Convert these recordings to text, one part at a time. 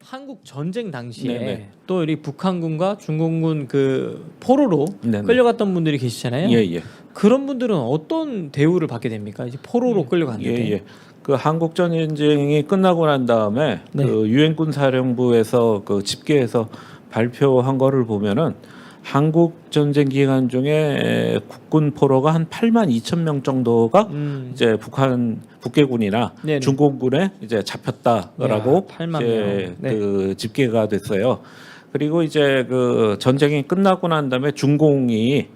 한국 전쟁 당시에 네네. 또 우리 북한군과 중공군 그 포로로 네네. 끌려갔던 분들이 계시잖아요. 예. 그런 분들은 어떤 대우를 받게 됩니까? 이제 포로로 끌려갔는데. 예. 그 한국 전쟁이 끝나고 난 다음에 네. 그 유엔군 사령부에서 그 집계해서 발표한 거를 보면은 한국 전쟁 기간 중에 국군 포로가 한 8만 2천 명 정도가 이제 북계군이나 네네. 중공군에 이제 잡혔다라고 야, 8만 이제 명. 네. 그 집계가 됐어요. 그리고 이제 그 전쟁이 끝나고 난 다음에 중공이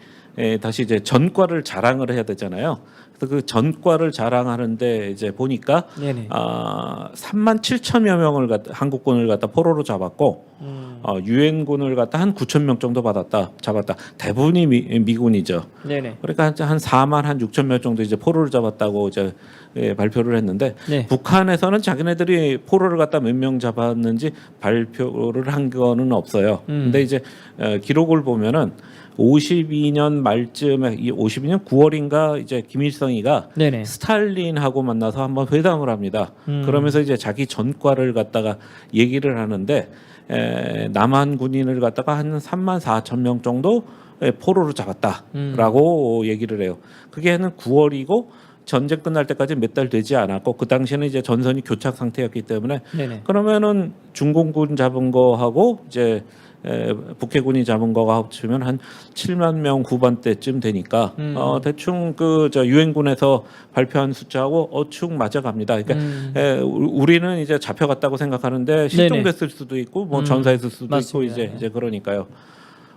다시 이제 전과를 자랑을 해야 되잖아요. 그래서 그 전과를 자랑하는데 이제 보니까 네네. 3만 7천여 명을 한국군을 갖다 포로로 잡았고 유엔군을 갖다 한 9천 명 정도 잡았다. 대부분이 미군이죠. 네네. 그러니까 한 4만 한 6천 명 정도 이제 포로를 잡았다고 이제 발표를 했는데 네. 북한에서는 자기네들이 포로를 갖다 몇 명 잡았는지 발표를 한 거는 없어요. 근데 이제 기록을 보면은 52년 말쯤에 52년 9월인가 이제 김일성이가 네네. 스탈린하고 만나서 한번 회담을 합니다. 그러면서 이제 자기 전과를 갖다가 얘기를 하는데 남한 군인을 갖다가 한 3만 4천 명 정도 포로로 잡았다라고 얘기를 해요. 그게 한 9월이고 전쟁 끝날 때까지 몇 달 되지 않았고 그 당시에는 이제 전선이 교착 상태였기 때문에 네네. 그러면은 중공군 잡은 거하고 이제 북해군이 잡은 거가 합치면 한 7만 명 후반대쯤 되니까 대충 그 저 유엔군에서 발표한 숫자하고 어충 맞아갑니다. 그러니까 우리는 이제 잡혀갔다고 생각하는데 실종됐을 수도 있고 뭐 전사했을 수도 맞습니다. 있고 이제 그러니까요.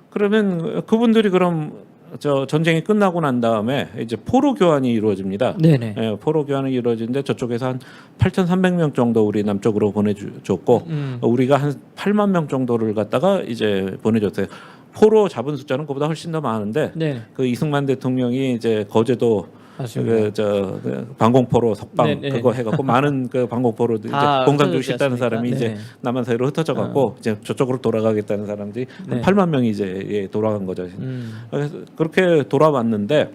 그러면 그분들이 그럼 저 전쟁이 끝나고 난 다음에 이제 포로 교환이 이루어집니다. 네네. 포로 교환이 이루어지는데 저쪽에서 한 8,300명 정도 우리 남쪽으로 보내줬고 우리가 한 8만 명 정도를 갖다가 이제 보내줬어요. 포로 잡은 숫자는 그보다 훨씬 더 많은데 네. 그 이승만 대통령이 이제 거제도 그 방공포로 석방 네네. 그거 해갖고 많은 그 방공포로 이제 공간 주고 싶다는 사람이 이제 남한 사이로 흩어져 갖고 이제 저쪽으로 돌아가겠다는 사람들이 한 8만 명이 이제 돌아간 거죠. 그래서 그렇게 돌아왔는데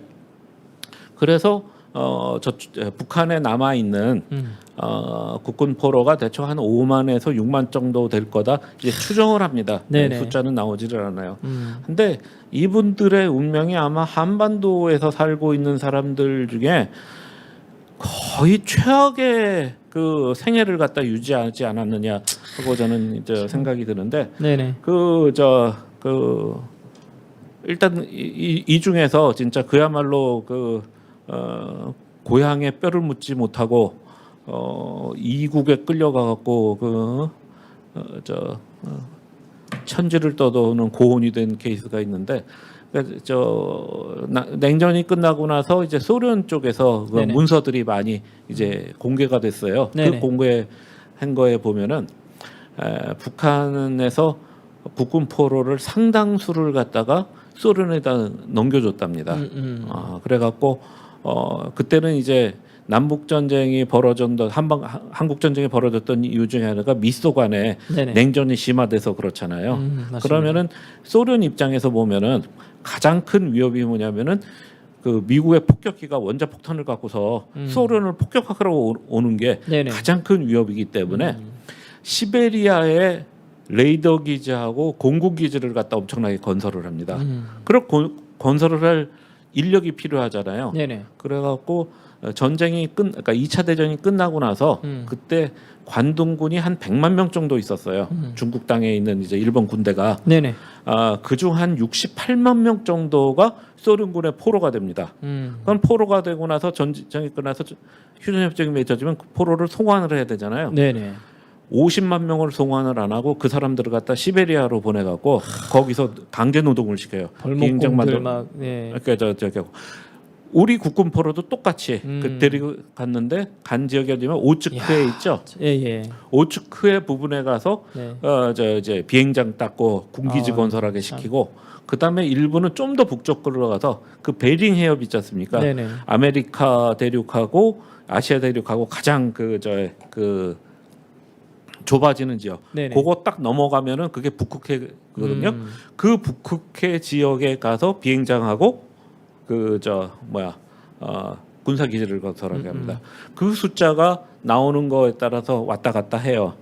그래서 북한에 남아 있는 국군 포로가 대충 한 5만에서 6만 정도 될 거다 이제 추정을 합니다. 숫자는 나오지를 않아요. 근데 이분들의 운명이 아마 한반도에서 살고 있는 사람들 중에 거의 최악의 그 생애를 갖다 유지하지 않았느냐 하고 저는 이제 생각이 드는데 일단 이 중에서 진짜 그야말로 고향에 뼈를 묻지 못하고 이국에 끌려가 갖고 천지를 떠도는 고혼이 된 케이스가 있는데 냉전이 끝나고 나서 이제 소련 쪽에서 그 문서들이 많이 이제 공개가 됐어요. 그 공개한 거에 보면은 북한에서 국군 포로를 상당수를 갖다가 소련에다 넘겨줬답니다. 그래갖고 그때는 이제 남북 전쟁이 벌어졌던 한국 전쟁이 벌어졌던 이유 중에 하나가 미소 간에 냉전이 심화돼서 그렇잖아요. 그러면은 소련 입장에서 보면은 가장 큰 위협이 뭐냐면은 그 미국의 폭격기가 원자폭탄을 갖고서 소련을 폭격하러 오는 게 가장 큰 위협이기 때문에 시베리아의 레이더 기지하고 공군 기지를 갖다 엄청나게 건설을 합니다. 그리고 건설을 할 인력이 필요하잖아요. 그래갖고 그러니까 2차 대전이 끝나고 나서 그때 관동군이 한 100만 명 정도 있었어요. 중국 땅에 있는 이제 일본 군대가 그중 한 68만 명 정도가 소련군의 포로가 됩니다. 그럼 포로가 되고 나서 전쟁이 끝나서 휴전협정이 맺어지면 그 포로를 송환을 해야 되잖아요. 50만 명을 송환을 안 하고 그 사람들을 갖다 시베리아로 보내갖고 거기서 강제 노동을 시켜요. 벌목공들 막. 그러니까 우리 국군 포로도 똑같이 데리고 갔는데 간 지역이 어디면 오츠크에 있죠. 오츠크의 부분에 가서 이제 비행장 닦고 군기지 건설하게 시키고 그다음에 일부는 좀 더 북쪽으로 가서 그 베링 해협 있지 않습니까? 아메리카 대륙하고 아시아 대륙하고 가장 좁아지는 지역. 그거 딱 넘어가면은 그게 북극해거든요. 그 북극해 지역에 가서 비행장하고 군사 기지를 건설하게 합니다. 그 숫자가 나오는 거에 따라서 왔다 갔다 해요.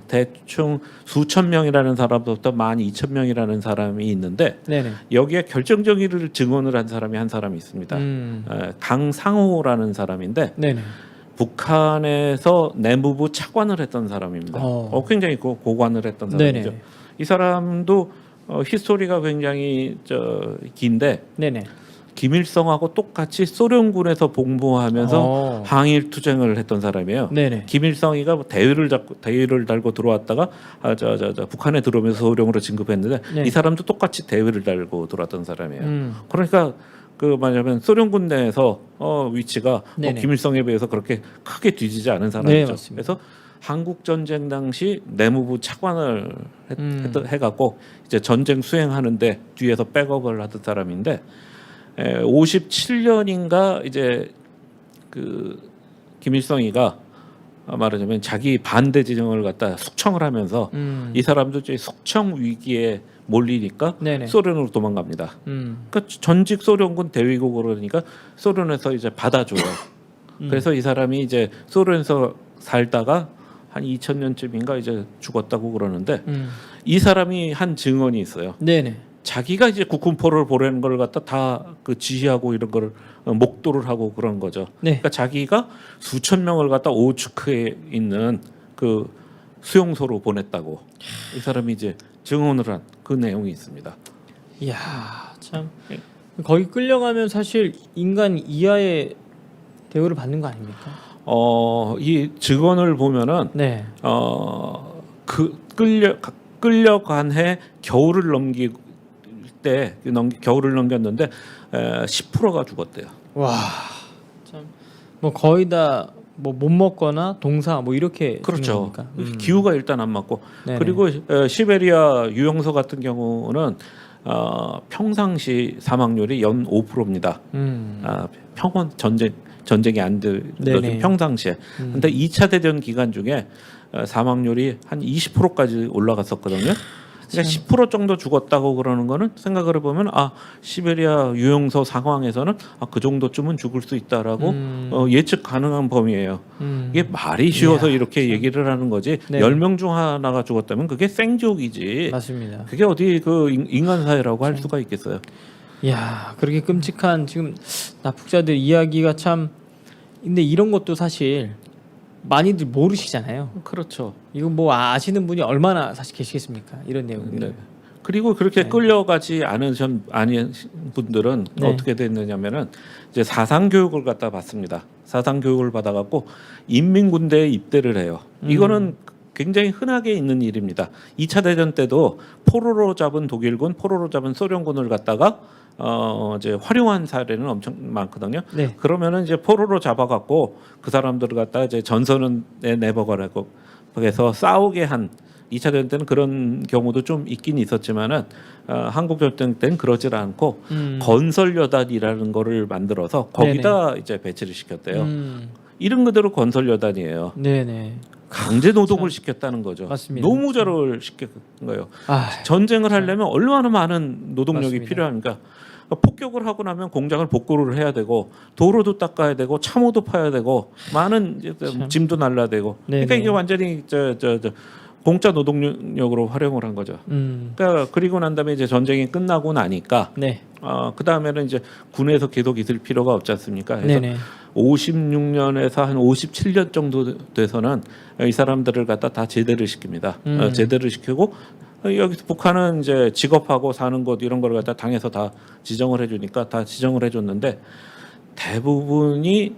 대충 수천 명이라는 사람부터 12,000명이라는 사람이 있는데 네네. 여기에 결정적인 증언을 한 사람이 한 사람이 있습니다. 강상호라는 사람인데 네네. 북한에서 내무부 차관을 했던 사람입니다. 굉장히 고관을 했던 사람이죠. 네네. 이 사람도 히스토리가 굉장히 긴데 네네. 김일성하고 똑같이 소련군에서 복무하면서 항일 투쟁을 했던 사람이에요. 네네. 김일성이가 대위를 달고 들어왔다가 북한에 들어오면서 소령으로 진급했는데 네. 이 사람도 똑같이 대위를 달고 들어왔던 사람이에요. 그러니까 그 뭐냐면 소련군 내에서 위치가 김일성에 비해서 그렇게 크게 뒤지지 않은 사람이죠. 네, 그래서 한국 전쟁 당시 내무부 차관을 해갖고 이제 전쟁 수행하는데 뒤에서 백업을 하던 사람인데 57년인가 이제 그 김일성이가 말하자면 자기 반대 진영을 갖다 숙청을 하면서 이 사람도 이제 숙청 위기에 몰리니까 네네. 소련으로 도망갑니다. 그러니까 전직 소련군 대위국으로 그러니까 소련에서 이제 받아줘요. 그래서 이 사람이 이제 소련에서 살다가 한 2000년쯤인가 이제 죽었다고 그러는데 이 사람이 한 증언이 있어요. 네네. 자기가 이제 국군포를 보내는 걸 갖다 다 그 지휘하고 이런 걸 목도를 하고 그런 거죠. 네. 그러니까 자기가 수천 명을 갖다 오츠크에 있는 그 수용소로 보냈다고 이 사람이 이제 증언을 한 그 내용이 있습니다. 이야, 참 거기 끌려가면 사실 인간 이하의 대우를 받는 거 아닙니까? 이 증언을 보면은 네. 그 끌려간 해 겨울을 넘길 때 겨울을 넘겼는데 10%가 죽었대요. 와, 참 뭐 거의 다 뭐 못 먹거나 동사 뭐 이렇게 그렇죠. 겁니까? 기후가 일단 안 맞고 네네. 그리고 시베리아 유영소 같은 경우는 평상시 사망률이 연 5%입니다. 평원 전쟁이 안 들어진 평상시에. 근데 2차 대전 기간 중에 사망률이 한 20%까지 올라갔었거든요. 그러니까 10% 정도 죽었다고 그러는 거는 생각을 해보면 시베리아 유영소 상황에서는 그 정도쯤은 죽을 수 있다라고 예측 가능한 범위예요. 이게 말이 쉬워서 이렇게 얘기를 하는 거지. 네. 10명 중 하나가 죽었다면 그게 생족이지. 맞습니다. 그게 어디 그 인간 사회라고 할 수가 있겠어요. 이야, 그렇게 끔찍한 지금 납북자들 이야기가 참. 근데 이런 것도 사실 많이들 모르시잖아요. 그렇죠. 이거 뭐 아시는 분이 얼마나 사실 계시겠습니까? 이런 내용들. 네. 그리고 그렇게 끌려가지 않은 분들은 어떻게 됐느냐면은 이제 사상 교육을 갖다 받습니다. 사상 교육을 받아갖고 인민군대에 입대를 해요. 이거는 굉장히 흔하게 있는 일입니다. 2차 대전 때도 포로로 잡은 독일군, 포로로 잡은 소련군을 갖다가 이제 활용한 사례는 엄청 많거든요. 네. 그러면은 이제 포로로 잡아갖고 그 사람들을 갖다 이제 전선에 내버려고 해서 싸우게 한 2차 대전 때는 그런 경우도 좀 있긴 있었지만은 한국 전쟁 때는 그러질 않고 건설여단이라는 거를 만들어서 거기다 이제 배치를 시켰대요. 이름 그대로 건설여단이에요. 네네. 강제 노동을 시켰다는 거죠. 맞습니다. 노무자를 시킨 거예요. 전쟁을 하려면 얼마나 많은 노동력이 맞습니다. 필요합니까? 폭격을 하고 나면 공장을 복구를 해야 되고 도로도 닦아야 되고 참호도 파야 되고 많은 짐도 날라야 되고 그러니까 이게 완전히 공짜 노동력으로 활용을 한 거죠. 그러니까 그리고 난 다음에 이제 전쟁이 끝나고 나니까 그 다음에는 이제 군에서 계속 있을 필요가 없지 않습니까? 그래서 56년에서 한 57년 정도 돼서는 이 사람들을 갖다 다 제대를 시킵니다. 제대를 시키고 여기서 북한은 이제 직업하고 사는 곳 이런 걸 갖다 당에서 다 지정을 해주니까 다 지정을 해줬는데 대부분이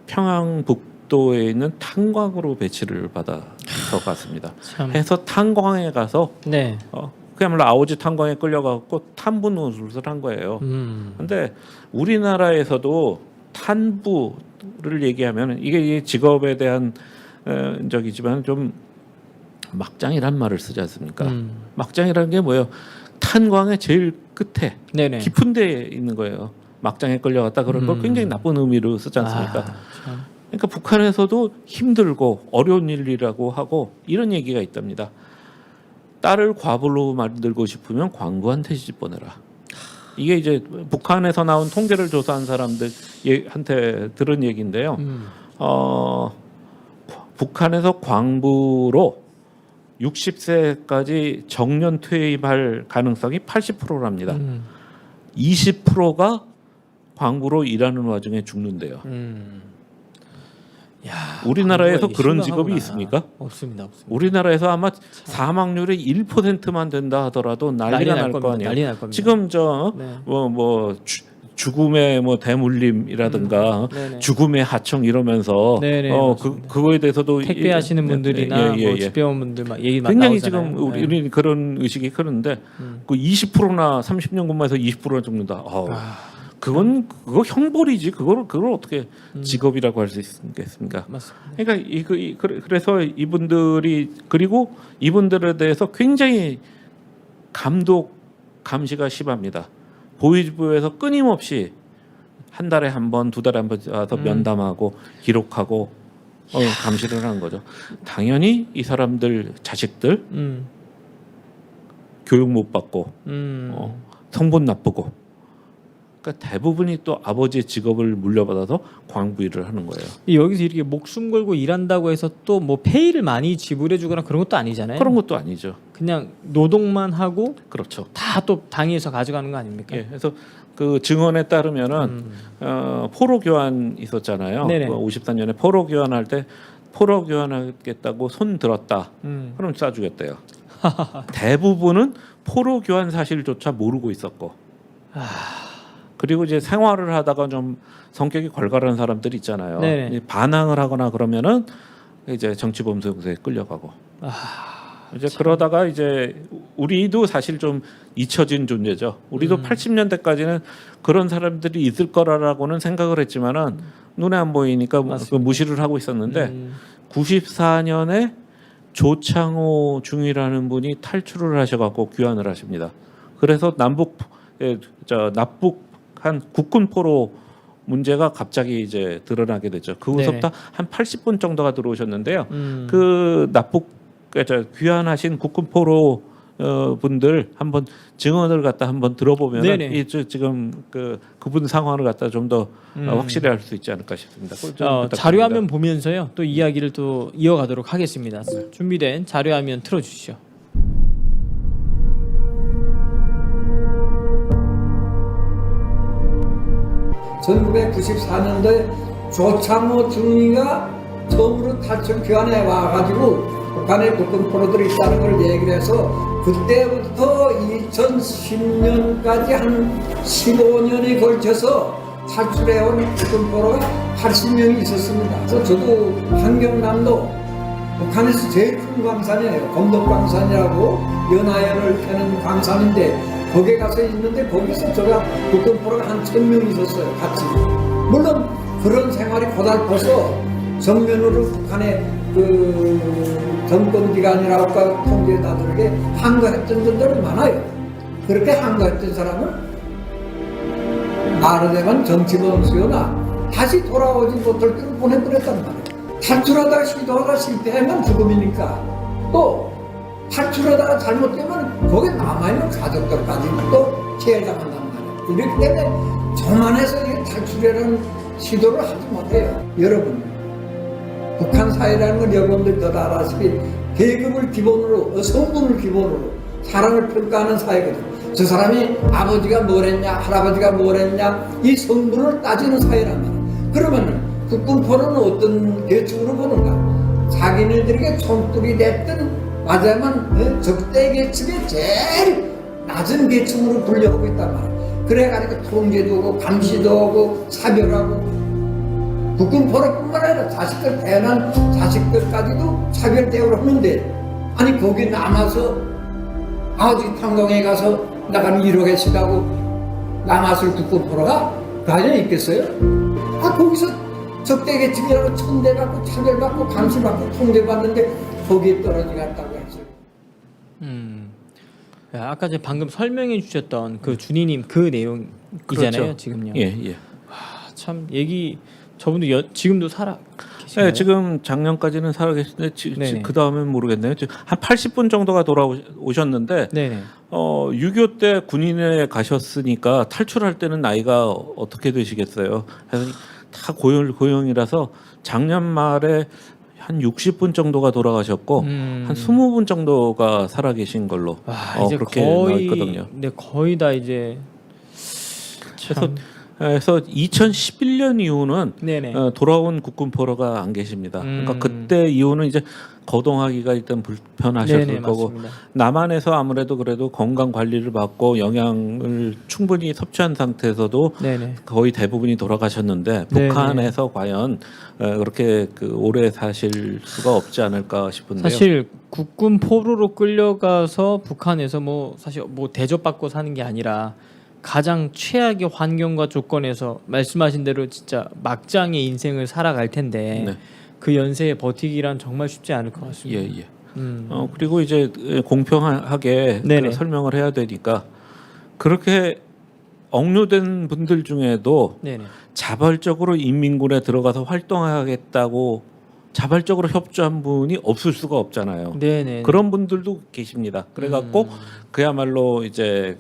평양 북도에 있는 탄광으로 배치를 받아서 갔습니다. 해서 탄광에 가서 그야말로 아오지 탄광에 끌려가고 탄부 노릇을 한 거예요. 근데 우리나라에서도 탄부를 얘기하면 이게 직업에 대한 적이지만 좀 막장이란 말을 쓰지 않습니까? 막장이라는 게 뭐예요? 탄광의 제일 끝에 깊은 데에 있는 거예요. 막장에 끌려갔다 그런 걸 굉장히 나쁜 의미로 쓰지 않습니까? 그러니까 북한에서도 힘들고 어려운 일이라고 하고 이런 얘기가 있답니다. 딸을 과부로 만들고 싶으면 광부한테 시집 보내라. 이게 이제 북한에서 나온 통계를 조사한 사람들한테 들은 얘기인데요. 북한에서 광부로 60세까지 정년 퇴임할 가능성이 80%랍니다. 20%가 광부로 일하는 와중에 죽는데요. 야, 우리나라에서 이게 그런 심각하구나. 직업이 있습니까? 없습니다. 우리나라에서 아마 사망률이 1%만 된다 하더라도 난리가 날 거 아니에요. 난리 날 겁니다. 지금 네. 죽음의 대물림이라든가 네네. 죽음의 하청 이러면서 네네, 그거에 대해서도 택배하시는 분들이나 뭐 집배원 분들 막 얘기 많이 굉장히 나오잖아요. 지금 우리는 그런 의식이 크는데 그 20%나 30년 근무해서 20%나 죽는다. 그거 형벌이지. 그걸 어떻게 직업이라고 할 수 있겠습니까? 맞습니다. 그러니까 그래서 이분들이 그리고 이분들에 대해서 굉장히 감시가 심합니다. 보위부에서 끊임없이 한 달에 한 번, 두 달에 한 번 와서 면담하고 기록하고 감시를 하는 거죠. 당연히 이 사람들 자식들 교육 못 받고 성분 나쁘고. 그러니까 대부분이 또 아버지의 직업을 물려받아서 광부 일을 하는 거예요. 여기서 이렇게 목숨 걸고 일한다고 해서 또 뭐 페이를 많이 지불해주거나 그런 것도 아니잖아요. 그런 것도 아니죠. 그냥 노동만 하고 그렇죠. 다 또 당에서 가져가는 거 아닙니까? 예, 그래서 그 증언에 따르면은 포로 교환 있었잖아요. 네네. 54년에 포로 교환할 때 포로 교환하겠다고 손 들었다. 그럼 쏴주겠대요. 대부분은 포로 교환 사실조차 모르고 있었고. 그리고 이제 생활을 하다가 좀 성격이 걸걸한 사람들 있잖아요. 네네. 반항을 하거나 그러면은 이제 정치범죄에 끌려가고. 이제 그러다가 이제 우리도 사실 좀 잊혀진 존재죠. 우리도 80년대까지는 그런 사람들이 있을 거라고는 생각을 했지만은 눈에 안 보이니까 그 무시를 하고 있었는데 94년에 조창호 중위라는 분이 탈출을 하셔갖고 귀환을 하십니다. 그래서 납북한 국군 포로 문제가 갑자기 이제 드러나게 되죠. 그 후부터 한 80분 정도가 들어오셨는데요. 그 귀환하신 국군 포로 분들 한번 증언을 갖다 한번 들어보면 지금 그분 상황을 갖다 좀 더 확실히 알 수 있지 않을까 싶습니다. 자료화면 보면서요 또 이야기를 또 이어가도록 하겠습니다. 준비된 자료화면 틀어주시죠. (1994년도에) 조창호 중위가 처음으로 탈출 귀환에 와가지고 북한에 국군 포로들이 있다는 걸 얘기를 해서 그때부터 2010년까지 한 15년에 걸쳐서 탈출해온 국군 포로가 80명이 있었습니다. 그래서 저도 한경남도 북한에서 제일 큰 광산이에요. 검덕광산이라고 연하연을 캐는 광산인데 거기에 가서 있는데 거기서 제가 국군 포로가 한 1000명 있었어요. 같이. 물론 그런 생활이 고달퍼서 정면으로 북한의 그 정권기관이라고 통제자들에게 항거했던 분들은 많아요. 그렇게 항거했던 사람은 말하자면 정치범수요나 다시 돌아오지 못할 때로 보내버렸단 말이에요. 탈출하다가 시도하다 실패하면 죽음이니까 또 탈출하다가 잘못되면 거기에 남아있는 가족들까지 또 피해당한단 말이에요. 이렇기 때문에 저만해서 탈출이라는 시도를 하지 못해요. 여러분 북한 사회라는 건 여러분들 더 알다시피 계급을 기본으로 성분을 기본으로 사람을 평가하는 사회거든요. 저 사람이 아버지가 뭘 했냐 할아버지가 뭘 했냐 이 성분을 따지는 사회란 말이에요. 그러면 국군포로는 어떤 계층으로 보는가? 자기네들에게 총독이 됐든 맞아야만 적대 계층의 제일 낮은 계층으로 분류하고 있단 말이에요. 그래가지고 통제도 하고 감시도 하고 사별하고 국군 포로뿐만 아니라 자식들 태어난 자식들까지도 차별 대우를 하는데 아니 거기 남아서 아버지 탄광에 가서 나가면 1억에 시가고 남았을 국군 포로가 과연 있겠어요? 거기서 적대 계층이라고 천대받고 차별받고 감시받고 통제받는데 거기에 떨어지 갔다고 했어요. 아까 방금 설명해 주셨던 그 준희님 그 내용이잖아요. 그렇죠. 지금요. 예. 참 얘기 저분도 지금도 살아 계시나요? 네, 지금 작년까지는 살아 계신데 네네. 그 다음엔 모르겠네요. 한 80분 정도가 돌아오셨는데 네네. 6.25 때 군인에 가셨으니까 탈출할 때는 나이가 어떻게 되시겠어요? 그래서 다 고용이라서 작년 말에 한 60분 정도가 돌아가셨고 한 20분 정도가 살아 계신 걸로 이제 그렇게 나와 있거든요. 네, 거의 다 이제 참. 그래서 2011년 이후는 네네. 돌아온 국군 포로가 안 계십니다. 그러니까 음. 그때 이후는 이제 거동하기가 일단 불편하셨을 네네, 거고 맞습니다. 남한에서 아무래도 그래도 건강 관리를 받고 영양을 충분히 섭취한 상태에서도 네네. 거의 대부분이 돌아가셨는데 네네. 북한에서 과연 그렇게 오래 사실 수가 없지 않을까 싶은데요. 사실 국군 포로로 끌려가서 북한에서 뭐 사실 뭐 대접받고 사는 게 아니라 가장 최악의 환경과 조건에서 말씀하신 대로 진짜 막장의 인생을 살아갈 텐데 네. 그 연세에 버티기란 정말 쉽지 않을 것 같습니다. 예. 그리고 이제 공평하게 네네. 설명을 해야 되니까 그렇게 억류된 분들 중에도 네네. 자발적으로 인민군에 들어가서 활동하겠다고 자발적으로 협조한 분이 없을 수가 없잖아요. 네네. 그런 분들도 계십니다. 그래갖고 그야말로 이제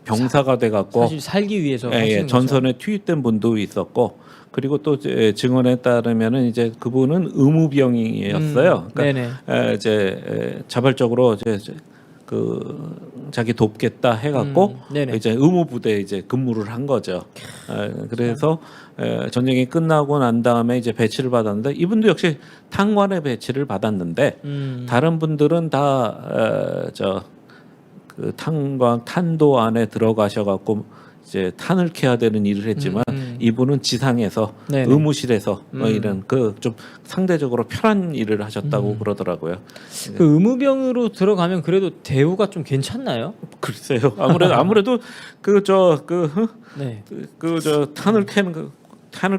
병사가 돼갖고 사실 살기 위해서 하시는 전선에 투입된 분도 있었고 그리고 또 이제 증언에 따르면은 이제 그분은 의무병이었어요. 그러니까 이제 자발적으로 이제 자기 돕겠다 해갖고 이제 의무부대에 이제 근무를 한 거죠. 그래서 전쟁이 끝나고 난 다음에 이제 배치를 받았는데 이분도 역시 탄관에 배치를 받았는데 다른 분들은 다 탄도 안에 들어가셔갖고 이제 탄을 캐야 되는 일을 했지만 이분은 지상에서 네네. 의무실에서 이런 좀 상대적으로 편한 일을 하셨다고 그러더라고요. 그 의무병으로 들어가면 그래도 대우가 좀 괜찮나요? 글쎄요. 아무래도 네. 탄을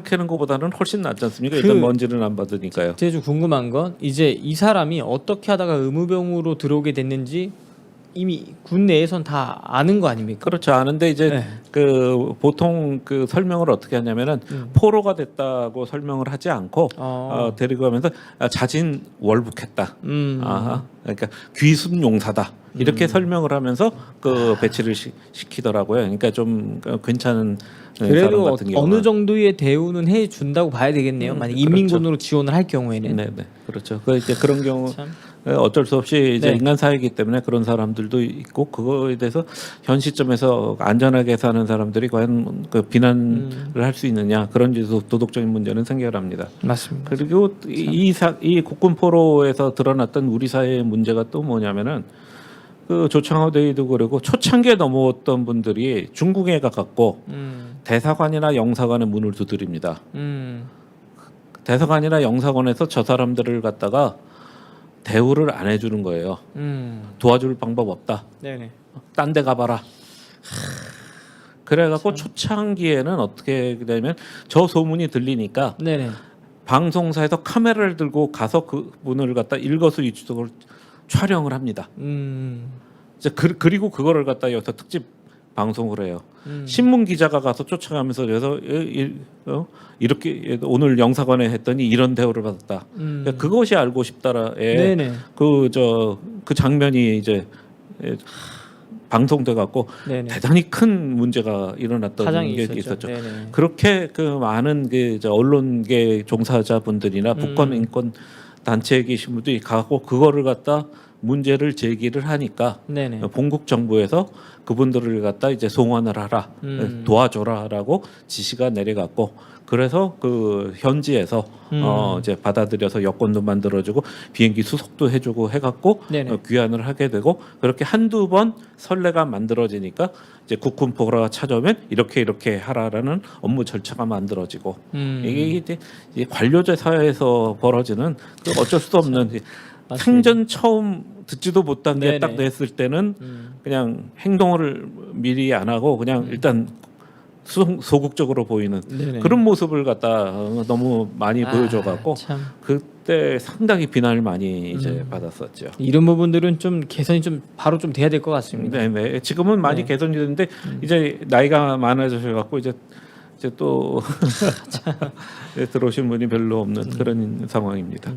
캐는 것보다는 훨씬 낫지 않습니까? 일단 먼지는 안 받으니까요. 제가 좀 궁금한 건 이제 이 사람이 어떻게 하다가 의무병으로 들어오게 됐는지 이미 군 내에선 다 아는 거 아닙니까? 그렇죠. 아는데 이제 네. 보통 설명을 어떻게 하냐면은 포로가 됐다고 설명을 하지 않고 데리고 가면서 자진 월북했다. 그러니까 귀순 용사다. 이렇게 설명을 하면서 배치를 시키더라고요. 그러니까 좀 괜찮은 사람 그래도 같은 경우는 어느 정도의 대우는 해 준다고 봐야 되겠네요. 만약 인민군으로 지원을 할 경우에는. 네, 그렇죠. 이제 그런 경우 참. 어쩔 수 없이 이제 네. 인간 사회이기 때문에 그런 사람들도 있고 그거에 대해서 현 시점에서 안전하게 사는 사람들이 과연 비난을 할 수 있느냐 그런 도덕적인 문제는 생겨납니다. 맞습니다. 그리고 이 국군 포로에서 드러났던 우리 사회의 문제가 또 뭐냐면은 조창호 대위도 그러고 초창기에 넘어왔던 분들이 중국에 가깝고 대사관이나 영사관의 문을 두드립니다. 대사관이나 영사관에서 저 사람들을 갖다가 대우를 안 해주는 거예요. 도와줄 방법 없다. 네네. 딴 데 가봐라. 그래갖고 초창기에는 어떻게 되냐면 저 소문이 들리니까 네네. 방송사에서 카메라를 들고 가서 그분을 갖다 일거수일투족을 촬영을 합니다. 이제 그리고 그거를 갖다 여기서 특집 방송을 해요. 신문 기자가 가서 쫓아가면서 그래서 이렇게 오늘 영사관에 했더니 이런 대우를 받았다. 그러니까 그것이 알고 싶다라에 네네. 그 장면이 이제 방송돼 갖고 네네. 대단히 큰 문제가 일어났던 파장이 게 있었죠. 있었죠. 네네. 그렇게 많은 언론계 종사자분들이나 북한 인권 단체에 계신 분들이 가고 그거를 갖다 문제를 제기를 하니까 네네. 본국 정부에서 그분들을 갖다 이제 송환을 하라, 도와줘라라고 지시가 내려갔고 그래서 현지에서 이제 받아들여서 여권도 만들어주고 비행기 수속도 해주고 해갖고 네네. 귀환을 하게 되고 그렇게 한두 번 선례가 만들어지니까 이제 국군 포로가 찾아오면 이렇게 하라라는 업무 절차가 만들어지고 이게 이제 관료제 사회에서 벌어지는 어쩔 수 없는 생전 처음 듣지도 못한 게 딱 냈을 때는 그냥 행동을 미리 안 하고 그냥 일단 소극적으로 보이는 네네. 그런 모습을 갖다 너무 많이 보여줘갖고 참. 그때 상당히 비난을 많이 이제 받았었죠. 이런 부분들은 좀 개선이 좀 바로 좀 돼야 될 것 같습니다. 네네. 지금은 많이 개선이 됐는데 이제 나이가 많아져서 갖고 이제 이제 또 들어오신 분이 별로 없는 그런 상황입니다.